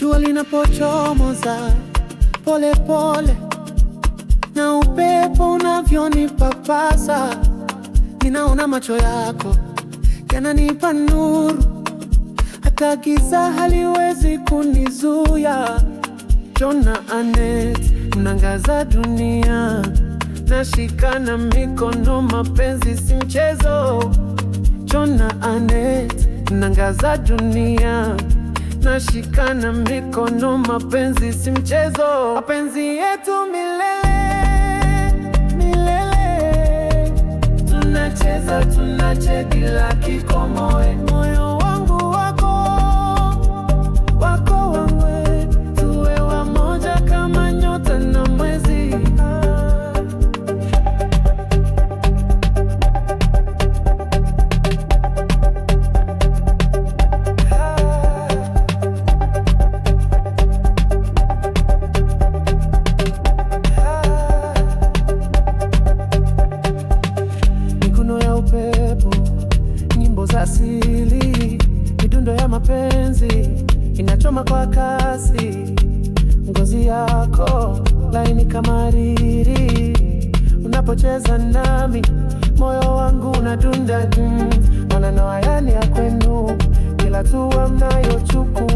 Jua linapochomoza pole pole na upepo unavyonipapasa, ninaona macho yako yananipa nuru, hata giza haliwezi kunizuia. John na Annette mnaangaza dunia, nashikana mikono, mapenzi si mchezo. John na Annette mnaangaza dunia, nashikana mikono, mapenzi si mchezo. Mapenzi yetu milele milele, tunacheza tunacheka kikomo. Moyo wangu wako, wako wangu, tuwe wamoja kama nyota na mwezi. Nyimbo za asili, midundo ya mapenzi inachoma kwa kasi. Ngozi yako laini kama riri, unapocheza nami moyo wangu unadunda. Maneno haya ni ya kwenu, kila hatua mnayochukua